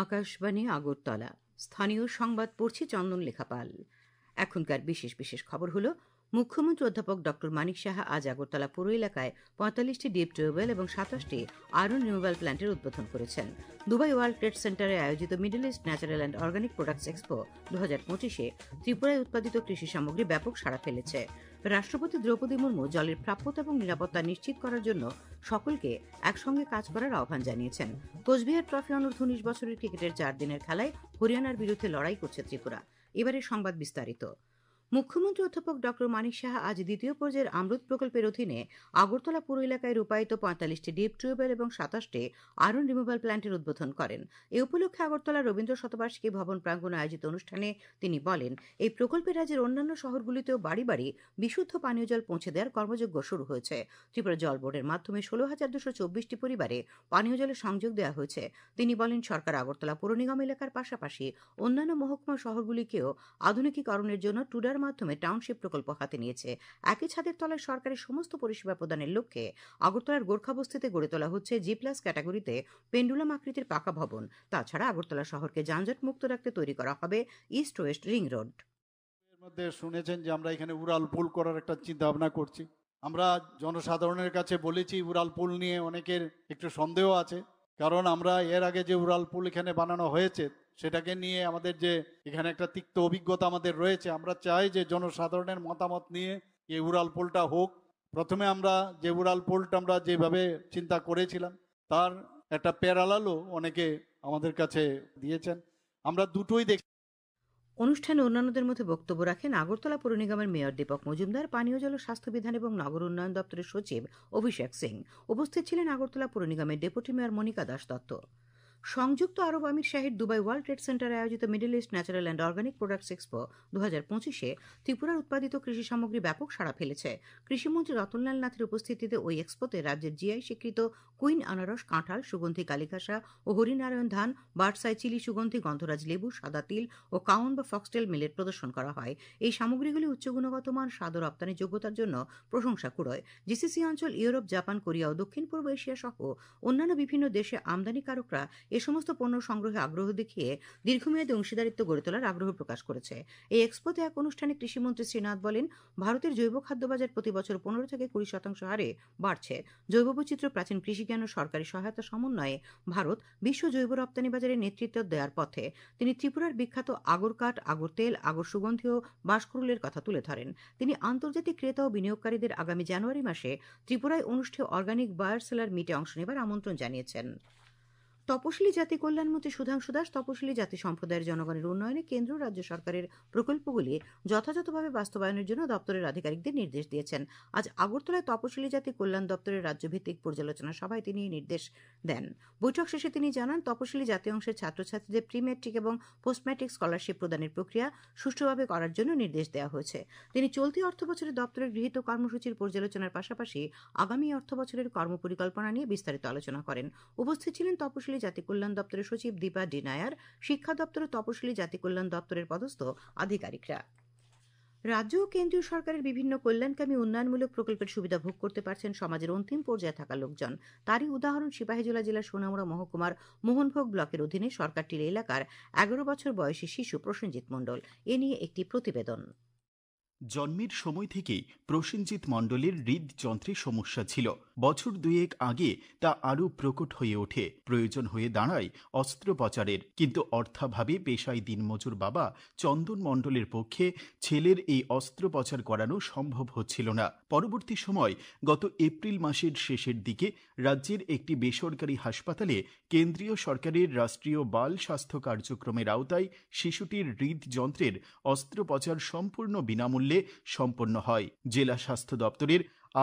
আকাশবাণী আগরতলা স্থানীয় সংবাদ পড়ছি চন্দন লেখাপাল। এখনকার বিশেষ বিশেষ খবর হলো, মুখ্যমন্ত্রী অধ্যাপক ডক্টর মানিক সাহা আজ আগরতলা পৌর এলাকায় ৪৫টি ডিপ টিউবওয়েল এবং ২৭টি আয়রন রিমুভাল প্ল্যান্টের উদ্বোধন করেছেন। দুবাই ওয়ার্ল্ড ট্রেড সেন্টারে আয়োজিত Middle East natural and organic products expo ২০২৫-এ ত্রিপুরায় উৎপাদিত কৃষি সামগ্রী ব্যাপক সাড়া ফেলেছে। রাষ্ট্রপতি দ্রৌপদী মুর্মু জলের প্রাপ্যতা এবং নিরাপত্তা নিশ্চিত করার জন্য সকলকে একসঙ্গে কাজ করার আহ্বান জানিয়েছেন। কোচবিহার ট্রফি অনূর্ধ্ব ১৯ বছরের ক্রিকেটের ৪ দিনের খেলায় হরিয়ানার বিরুদ্ধে লড়াই করছে ত্রিপুরা। এবারে সংবাদ বিস্তারিত। মুখ্যমন্ত্রী অধ্যাপক ডক্টর মানিক সাহা আজ দ্বিতীয় পর্যায়ের অমৃত প্রকল্পের অধীনে আগরতলা পৌর এলাকায় রূপায়িত ৪৫টি ডিপ টিউবওয়েল এবং ২৭টি আয়রন রিমুভাল প্ল্যান্টের উদ্বোধন করেন। এ উপলক্ষে আগরতলা রবীন্দ্র শতবার্ষিকী ভবন প্রাঙ্গণে আয়োজিত অনুষ্ঠানে তিনি বলেন, এই প্রকল্পে রাজ্যের অন্যান্য শহরগুলিতেও বাড়ি বাড়ি বিশুদ্ধ পানীয় জল পৌঁছে দেওয়ার কর্মযজ্ঞ শুরু হয়েছে। ত্রিপুরা জল বোর্ডের মাধ্যমে ১৬,২২৪টি পরিবারে পানীয় জলের সংযোগ দেওয়া হয়েছে। তিনি বলেন, সরকার আগরতলা পৌর নিগম এলাকার পাশাপাশি অন্যান্য মহকুমা শহরগুলিকেও আধুনিকীকরণের জন্য টুডার মাধ্যমে টাউনশিপ প্রকল্প হাতে নিয়েছে। একই ছাদের তলায় সরকারের সমস্ত পরিষেবা প্রদানের লক্ষ্যে আগরতলার গোর্খাবস্তিতে গড়ে তোলা হচ্ছে G+ ক্যাটাগরিতে পেন্ডুলাম আকৃতির পাকা ভবন। তাছাড়া আগরতলা শহরকে যানজট মুক্ত রাখতে তৈরি করা হবে ইস্ট ওয়েস্ট রিং রোড। এর মধ্যে শুনেছেন যে আমরা এখানে উড়াল পুল করার একটা চিন্তা ভাবনা করছি। আমরা জনসাধারণের কাছে বলেছি, উড়াল পুল নিয়ে অনেকের একটু সন্দেহ আছে, কারণ আমরা এর আগে যে উড়াল পুল এখানে বানানো হয়েছে সেটাকে নিয়ে আমাদের যে এখানে একটা তিক্ত অভিজ্ঞতা আমাদের রয়েছে। আমরা চাই যে জনসাধারণের মতামত নিয়ে এই উড়াল পুলটা হোক। প্রথমে আমরা যে উড়াল পুলটা আমরা যেভাবে চিন্তা করেছিলাম তার একটা প্যারালালও অনেকে আমাদের কাছে দিয়েছেন। আমরা দুটোই দেখি। অনুষ্ঠানে অন্যান্যদের মধ্যে বক্তব্য রাখেন আগরতলা পৌর নিগমের মেয়র দীপক মজুমদার, পানীয় জল ও স্বাস্থ্য বিধান এবং নগর উন্নয়ন দপ্তরের সচিব অভিষেক সিং। উপস্থিত ছিলেন আগরতলা পৌর নিগমের ডেপুটি মেয়র মনিকা দাস দত্ত। সংযুক্ত আরব আমির শাহির দুবাই ওয়ার্ল্ড ট্রেড সেন্টারে আয়োজিত Middle East natural and organic products expo ২০২৫-এ ত্রিপুরার উৎপাদিত কৃষি সামগ্রী ব্যাপক সাড়া ফেলেছে। কৃষিমন্ত্রী রতনলাল নাথের উপস্থিতিতে ওই এক্সপোতে রাজ্যের জিআই স্বীকৃত কুইন আনারস, কাঁঠাল, সুগন্ধি কালিকাসা ও হরিনারায়ণ ধান, বার্সাই চিলি সুগন্ধি, গন্ধরাজ লেবু, সাদা তিল ও কাউন বা ফক্সটেল মিলের প্রদর্শন করা হয়। এই সামগ্রীগুলি উচ্চ গুণগত মান, স্বাদ ও রপ্তানি যোগ্যতার জন্য প্রশংসা কুড়োয়। জিসিসি অঞ্চল, ইউরোপ, জাপান, কোরিয়া ও দক্ষিণ পূর্ব এশিয়া সহ অন্যান্য বিভিন্ন দেশে আমদানিকারকরা এ সমস্ত পণ্য সংগ্রহে আগ্রহ দেখিয়ে দীর্ঘমেয়াদী অংশীদারিত্ব গড়ে তোলার আগ্রহ প্রকাশ করেছে। এই এক্সপোতে এক অনুষ্ঠানে কৃষিমন্ত্রী শ্রীনাথ বলেন, ভারতের জৈব খাদ্য বাজার প্রতি বছর ১৫ থেকে ২০% হারে বাড়ছে। জৈব বৈচিত্র্য, প্রাচীন কৃষিজ্ঞান ও সরকারি সহায়তা সমন্বয়ে ভারত বিশ্ব জৈব রপ্তানি বাজারে নেতৃত্ব দেওয়ার পথে। তিনি ত্রিপুরার বিখ্যাত আগর কাঠ, আগর তেল, আগর সুগন্ধি ও বাঁশকুড়ুলের কথা তুলে ধরেন। তিনি আন্তর্জাতিক ক্রেতা ও বিনিয়োগকারীদের আগামী জানুয়ারি মাসে ত্রিপুরায় অনুষ্ঠেয় অর্গানিক বায়ার সেলার মিটে অংশ নেবার আমন্ত্রণ জানিয়েছেন। তপশিলি জাতি কল্যাণমন্ত্রী সুধাংশু দাস তপশিলি জাতি সম্প্রদায়ের জনগণের উন্নয়নে কেন্দ্র ও রাজ্য সরকারের প্রকল্পগুলি যথাযথভাবে বাস্তবায়নের জন্য দপ্তরের আধিকারিকদের নির্দেশ দিয়েছেন। আজ আগরতলায় তপশিলি জাতি কল্যাণ দপ্তরের রাজ্যভিত্তিক পর্যালোচনা সভায় তিনি এই নির্দেশ দেন। বৈঠক শেষে তিনি জানান, তপশিলি জাতি অংশের ছাত্রছাত্রীদের প্রি ম্যাট্রিক এবং পোস্ট ম্যাট্রিক স্কলারশিপ প্রদানের প্রক্রিয়া সুষ্ঠুভাবে করার জন্য নির্দেশ দেওয়া হয়েছে। তিনি চলতি অর্থবছরে দপ্তরের গৃহীত কর্মসূচির পর্যালোচনার পাশাপাশি আগামী অর্থবছরের কর্মপরিকল্পনা নিয়ে বিস্তারিত আলোচনা করেন। উপস্থিত ছিলেন তপশিলি জাতি কল্যাণ দপ্তরের সচিব দীপা ডি নায়ার, শিক্ষা দপ্তর ও তপশিলি জাতি কল্যাণ দপ্তরের পদস্থ আধিকারিকরা। রাজ্য ও কেন্দ্রীয় সরকারের বিভিন্ন কল্যাণকামী উন্নয়নমূলক প্রকল্পের সুবিধা ভোগ করতে পারছেন সমাজের অন্তিম পর্যায়ে থাকা লোকজন। তারই উদাহরণ সিপাহীজলা জেলার সোনামুড়া মহকুমার মোহনভোগ ব্লকের অধীনে সরকারটির এলাকার ১১ বছর বয়সী শিশু প্রসেনজিৎ মণ্ডল। এ নিয়ে একটি প্রতিবেদন। জন্মের সময় থেকেই প্রসেনজিৎ মণ্ডলের হৃদযন্ত্রে সমস্যা ছিল। বছর দুয়েক আগে তা আরও প্রকট হয়ে ওঠে। প্রয়োজন হয়ে দাঁড়ায় অস্ত্রোপচারের, কিন্তু অর্থাভাবে পেশায় দিনমজুর বাবা চন্দন মণ্ডলের পক্ষে ছেলের এই অস্ত্রোপচার করানো সম্ভব হচ্ছিল না। পরবর্তী সময় গত এপ্রিল মাসের শেষের দিকে রাজ্যের একটি বেসরকারি হাসপাতালে কেন্দ্রীয় সরকারের রাষ্ট্রীয় বাল স্বাস্থ্য কার্যক্রমের আওতায় শিশুটির হৃদযন্ত্রের অস্ত্রোপচার সম্পূর্ণ বিনামূল্যে সম্পন্ন হয়। জেলা স্বাস্থ্য দপ্তরের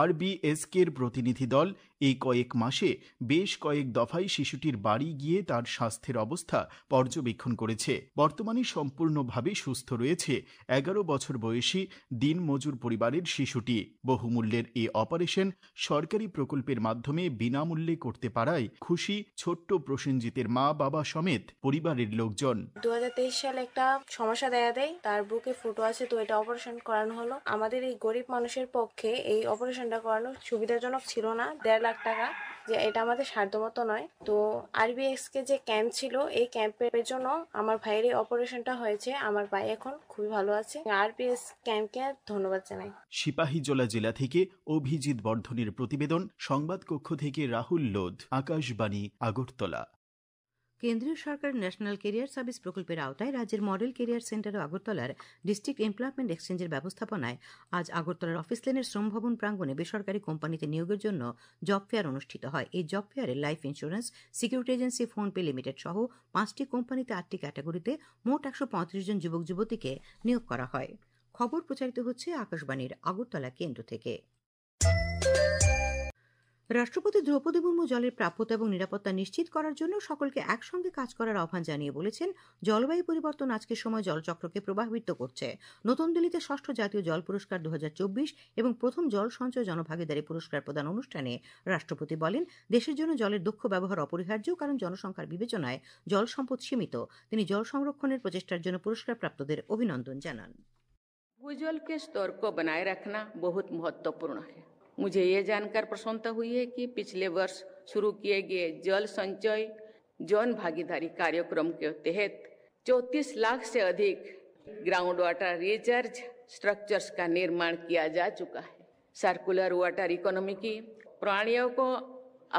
RBSKর প্রতিনিধি দল এই কয়েক মাসে বেশ কয়েক দফায় শিশুটির বাড়ি গিয়ে তার স্বাস্থ্যের অবস্থা পর্যবেক্ষণ করেছে। বর্তমানে সম্পূর্ণভাবে সুস্থ রয়েছে ১১ বছর বয়সী দিনমজুর পরিবারের শিশুটি। বহুমূল্যের এই অপারেশন সরকারি প্রকল্পের মাধ্যমে বিনামূল্যে করতে পারায় খুশি ছোট্ট প্রসেনজিতের মা বাবা সমেত পরিবারের লোকজন। 2023 সালে একটা সমস্যা দেখা দেয়, তার বুকে ফুটো আছে, তো এটা অপারেশন করানো হলো। আমাদের এই গরিব মানুষের পক্ষে এই অপারেশন অপারেশনটা করানো সুবিধাজনক ছিল না। 1.5 লাখ টাকা, যে এটা আমাদের সাধ্যমতো নয়। তো আরবিএসকে যে ক্যাম্প ছিল, এই ক্যাম্পের জন্য আমার ভাইয়ের এই অপারেশনটা হয়েছে। আমার ভাই এখন খুবই ভালো আছে। আরবিএস ক্যাম্পকে ধন্যবাদ জানাই। সিপাহীজলা জেলা থেকে অভিজিৎ বর্ধনের প্রতিবেদন, সংবাদ কক্ষ থেকে রাহুল লোধ, আকাশবাণী, আগরতলা। কেন্দ্রীয় সরকারের ন্যাশনাল কেরিয়ার সার্ভিস প্রকল্পের আওতায় রাজ্যের মডেল কেরিয়ার সেন্টার ও আগরতলার ডিস্ট্রিক্ট এমপ্লয়মেন্ট এক্সচেঞ্জের ব্যবস্থাপনায় আজ আগরতলার অফিস লেনের শ্রম ভবন প্রাঙ্গণে বেসরকারি কোম্পানিতে নিয়োগের জন্য জব ফেয়ার অনুষ্ঠিত হয়। এই জব ফেয়ারে life insurance, security agency, PhonePe limited সহ 5টি কোম্পানিতে 8টি ক্যাটাগরিতে মোট 135 জন যুবক যুবতীকে নিয়োগ করা হয়। খবর প্রচারিত হচ্ছে আকাশবাণীর আগরতলা কেন্দ্র থেকে। রাষ্ট্রপতি দ্রৌপদী মুর্মু জলের প্রাপ্যতা এবং নিরাপত্তা নিশ্চিত করার জন্য সকলকে একসঙ্গে কাজ করার আহ্বান জানিয়ে বলেছেন, জলবায়ু পরিবর্তন আজকের সময় জলচক্রকে প্রভাবিত করছে। নতুন দিল্লিতে 6ষ্ঠ জাতীয় জল পুরস্কার 2024 এবং প্রথম জল সঞ্চয় জনভাগিদারি পুরস্কার প্রদান অনুষ্ঠানে রাষ্ট্রপতি বলেন, দেশের জন্য জলের দক্ষ ব্যবহার অপরিহার্য, কারণ জনসংখ্যার বিবেচনায় জল সম্পদ সীমিত। তিনি জল সংরক্ষণের প্রচেষ্টার জন্য পুরস্কারপ্রাপ্তদের অভিনন্দন জানান। भूजल के स्तर को बनाए रखना बहुत महत्वपूर्ण है। मुझे ये जानकर प्रसन्नता हुई है कि पिछले वर्ष शुरू किए गए जल संचय जन भागीदारी कार्यक्रम के तहत 34 लाख से अधिक ग्राउंड वाटर रिचार्ज स्ट्रक्चर्स का निर्माण किया जा चुका है। सर्कुलर वाटर इकोनॉमी की प्रणालियों को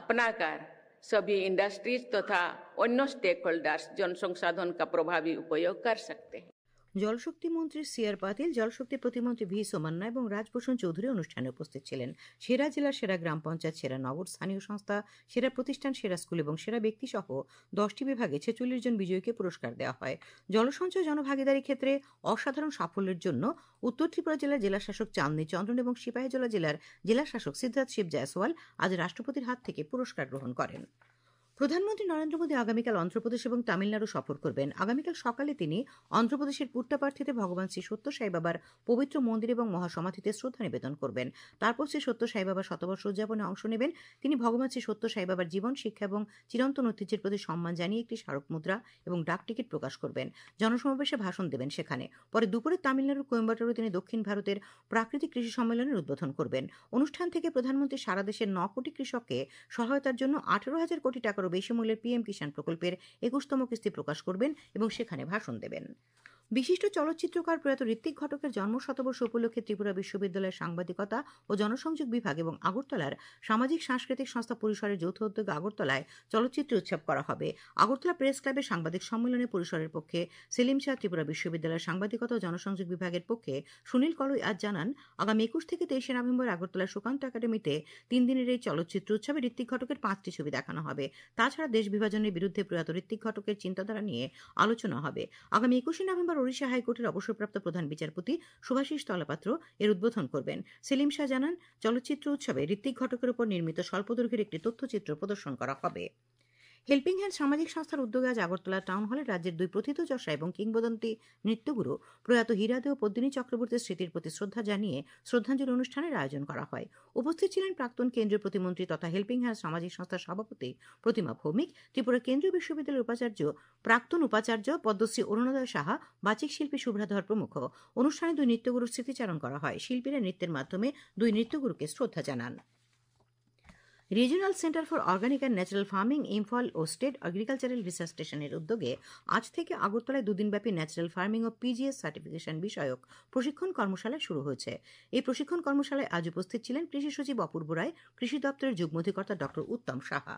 अपनाकर सभी इंडस्ट्रीज तथा अन्य स्टेक होल्डर्स जल संसाधन का प्रभावी उपयोग कर सकते हैं। জলশক্তি মন্ত্রী সিআর পাতিল, জলশক্তি প্রতিমন্ত্রী ভি সোমান্না এবং রাজভূষণ চৌধুরী অনুষ্ঠানে উপস্থিত ছিলেন। সেরা জেলা, সেরা গ্রাম পঞ্চায়েত, সেরা নগর স্থানীয় সংস্থা, সেরা প্রতিষ্ঠান, সেরা স্কুল এবং সেরা ব্যক্তি সহ 10টি বিভাগে 46 জন বিজয়ীকে পুরস্কার দেওয়া হয়। জলসঞ্চয় জনভাগিদারি ক্ষেত্রে অসাধারণ সাফল্যের জন্য উত্তর ত্রিপুরা জেলার জেলাশাসক চাঁদনী চন্দ্রন এবং সিপাহীজলা জেলার জেলাশাসক সিদ্ধার্থ শিব জয়সওয়াল আজ রাষ্ট্রপতির হাত থেকে পুরস্কার গ্রহণ করেন। প্রধানমন্ত্রী নরেন্দ্র মোদী আগামীকাল অন্ধ্রপ্রদেশ এবং তামিলনাড়ু সফর করবেন। আগামীকাল সকালে তিনি অন্ধ্রপ্রদেশের পুট্টাপার্থিতে ভগবান শ্রী সত্য সাইবাবার পবিত্র মন্দির এবং মহাসমাধিতে শ্রদ্ধা নিবেদন করবেন। তারপর শ্রী সত্য সাইবাবার শতবর্ষ উদযাপনে অংশ নেবেন। তিনি ভগবান শ্রী সত্য সাইবাবার জীবন, শিক্ষা এবং চিরন্তন ঐতিহ্যের প্রতি সম্মান জানিয়ে একটি স্মারক মুদ্রা এবং ডাক টিকিট প্রকাশ করবেন। জনসমাবেশে ভাষণ দেবেন সেখানে। পরে দুপুরে তামিলনাড়ুর কোয়েম্বাটোরে তিনি দক্ষিণ ভারতের প্রাকৃতিক কৃষি সম্মেলনের উদ্বোধন করবেন। অনুষ্ঠান থেকে প্রধানমন্ত্রী সারা দেশের 9 কোটি কৃষককে সহায়তার জন্য 18,000 কোটি টাকার বেশি মূল্যের পিএম কিষাণ প্রকল্পের 21তম কিস্তি প্রকাশ করবেন এবং সেখানে ভাষণ দেবেন। বিশিষ্ট চলচ্চিত্রকার প্রয়াত ঋত্বিক ঘটকের জন্ম শতবর্ষ উপলক্ষে ত্রিপুরা বিশ্ববিদ্যালয়ের সাংবাদিকতা ও জনসংযোগ বিভাগ এবং আগরতলার সামাজিক সাংস্কৃতিক সংস্থা পরিসরের যৌথ উদ্যোগে আগরতলায় চলচ্চিত্র উৎসব করা হবে। আগরতলা প্রেস ক্লাবের সাংবাদিক সম্মেলনে পরিসরের পক্ষে সেলিম শাহ, ত্রিপুরা বিশ্ববিদ্যালয়ের সাংবাদিকতা ও জনসংযোগ বিভাগের পক্ষে সুনীল কলই আজ জানান, আগামী 21 থেকে 23 নভেম্বর আগরতলার সুকান্ত একাডেমিতে 3 দিনের এই চলচ্চিত্র উৎসবে ঋত্বিক ঘটকের 5টি ছবি দেখানো হবে। তাছাড়া দেশ বিভাজনের বিরুদ্ধে প্রয়াত ঋত্বিক ঘটকের চিন্তাধারা নিয়ে আলোচনা হবে। আগামী 21 নভেম্বর ওড়িশা হাইকোর্টের অবসরপ্রাপ্ত প্রধান বিচারপতি শুভাশিস তলাপাত্র এর উদ্বোধন করবেন। সেলিম শাহ জানান, চলচ্চিত্র উৎসবে ঋত্বিক ঘটকের উপর নির্মিত স্বল্পদৈর্ঘ্যের একটি তথ্যচিত্র প্রদর্শন করা হবে। হেল্পিং হ্যান্ড সামাজিক সংস্থার উদ্যোগে আজ আগরতলা টাউন হলে রাজ্যের 2 প্রথিতযশা এবং কিংবদন্তি নৃত্যগুরু প্রয়াত হীরাদেও পদ্মিনী চক্রবর্তীর স্মৃতির প্রতি শ্রদ্ধা জানিয়ে শ্রদ্ধাঞ্জলি অনুষ্ঠানের আয়োজন করা হয়। উপস্থিত ছিলেন প্রাক্তন কেন্দ্রীয় প্রতিমন্ত্রী তথা হেল্পিং হ্যান্ড সামাজিক সংস্থার সভাপতি প্রতিমা ভৌমিক, ত্রিপুরা কেন্দ্রীয় বিশ্ববিদ্যালয়ের উপাচার্য, প্রাক্তন উপাচার্য পদ্মশ্রী অরুণোদয় সাহা, বাচিক শিল্পী শুভ্রাধর প্রমুখ। অনুষ্ঠানে 2 নৃত্যগুরুর স্মৃতিচারণ করা হয়। শিল্পীরা নৃত্যের মাধ্যমে 2 নৃত্যগুরুকে শ্রদ্ধা জানান। Regional centre for organic and natural farming, Imphal ও স্টেট এগ্রিকালচারাল রিসার্চ স্টেশনের উদ্যোগে আজ থেকে আগরতলায় 2 দিনব্যাপী ন্যাচারাল ফার্মিং ও পিজিএস সার্টিফিকেশন বিষয়ক প্রশিক্ষণ কর্মশালা শুরু হয়েছে। এই প্রশিক্ষণ কর্মশালায় আজ উপস্থিত ছিলেন কৃষি সচিব অপূর্ব রায়, কৃষি দপ্তরের যুগ্ম অধিকর্তা ডক্টর উত্তম সাহা।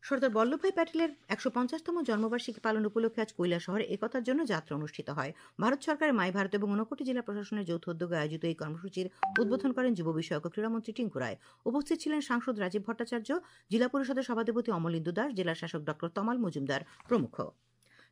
সর্দার বল্লভভাই প্যাটেলের 150তম জন্মবার্ষিকী পালন উপলক্ষে আজ কৈলাসহরে একতার জন্য যাত্রা অনুষ্ঠিত হয়। ভারত সরকারের মাই ভারত এবং 59 জেলা প্রশাসনের যৌথ উদ্যোগে আয়োজিত এই কর্মসূচির উদ্বোধন করেন যুব বিষয়ক ও ক্রীড়ামন্ত্রী টিঙ্কু রায়। উপস্থিত ছিলেন সাংসদ রাজীব ভট্টাচার্য, জেলা পরিষদের সভাধিপতি অমলিন্দু দাস, জেলা শাসক ডক্টর তমাল মজুমদার প্রমুখ।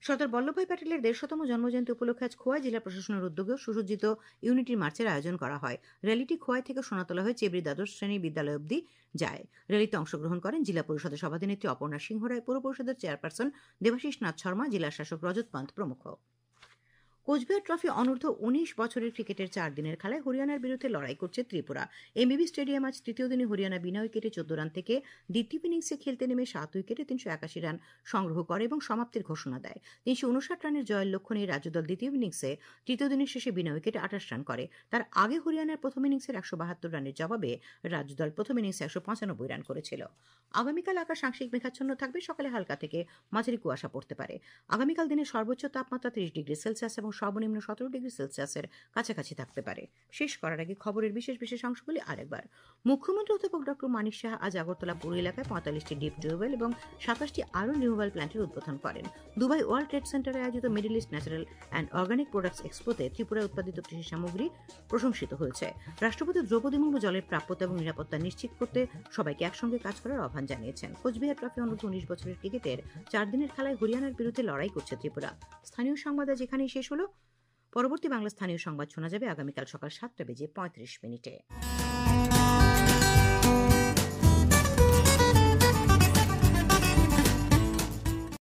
সর্দার বল্লভভাই প্যাটেলের 150তম জন্মজয়ন্তী উপলক্ষে আজ খোয়াই জেলা প্রশাসনের উদ্যোগে সুসজ্জিত ইউনিটি মার্চের আয়োজন করা হয়। র্যালিটি খোয়াই থেকে সোনাতলা হয়ে চেবড়ি দ্বাদশ শ্রেণী বিদ্যালয় অবধি যায়। র্যালিতে অংশগ্রহণ করেন জেলা পরিষদের সভাধিনেত্রী অপর্ণা সিংহ রায়, পৌর পরিষদের চেয়ারপারসন দেবাশিস নাথ শর্মা, জেলা শাসক রজত পান্ত প্রমুখ। কোচবিহার ট্রফি অনূর্ধ্ব 19 বছরের ক্রিকেটের 4 দিনের খেলায় হরিয়ানার বিরুদ্ধে লড়াই করছে ত্রিপুরা। এমবিবি স্টেডিয়াম আজ তৃতীয় দিনে হরিয়ানা বিনা উইকেটে 14 রান থেকে দ্বিতীয় ইনিংসে খেলতে নেমে 7 উইকেটে 381 রান সংগ্রহ করে এবং সমাপ্তির ঘোষণা দেয়। 359 রানের জয়ের লক্ষ্য নিয়ে রাজ্যদল দ্বিতীয় ইনিংসে তৃতীয় দিনের শেষে বিনা উইকেটে 28 রান করে। তার আগে হরিয়ানার প্রথম ইনিংসের 172 রানের জবাবে রাজ্যদল প্রথম ইনিংসে 195 রান করেছিল। আগামীকাল আকাশ আংশিক মেঘাচ্ছন্ন থাকবে, সকালে হালকা থেকে মাঝারি কুয়াশা পড়তে পারে। আগামীকাল দিনের সর্বোচ্চ তাপমাত্রা 30 ডিগ্রি সেলসিয়াস এবং সর্বনিম্ন 17 ডিগ্রি সেলসিয়াসের কাছাকাছি থাকতে পারে। শেষ করার আগে খবরের বিশেষ অংশগুলি আরেকবার। মুখ্যমন্ত্রী অধ্যাপক ডক্টর মানিক সাহা আজ আগরতলা পুর এলাকায় 45টি ডিপ টিউবওয়েল এবং 27টি আরও রিনিউয়েবল প্ল্যান্টের উদ্বোধন করেন। দুবাই ওয়ার্ল্ড ট্রেড সেন্টারে আয়োজিত Middle East natural and organic products এক্সপোতে ত্রিপুরায় উৎপাদিত কৃষি সামগ্রী প্রশংসিত হয়েছে। রাষ্ট্রপতি দ্রৌপদী মুর্মু জলের প্রাপ্যতা এবং নিরাপত্তা নিশ্চিত করতে সবাইকে একসঙ্গে কাজ করার আহ্বান জানিয়েছেন। কোচবিহার ট্রফি অনূর্ধ্ব 19 বছরের ক্রিকেটের 4 দিনের খেলায় হরিয়ানার বিরুদ্ধে লড়াই করছে ত্রিপুরা। স্থানীয় সংবাদ আজ এখানেই শেষ হলো। পরবর্তী বাংলা স্থানীয় সংবাদ শোনা যাবে আগামীকাল সকাল 7:35 মিনিটে।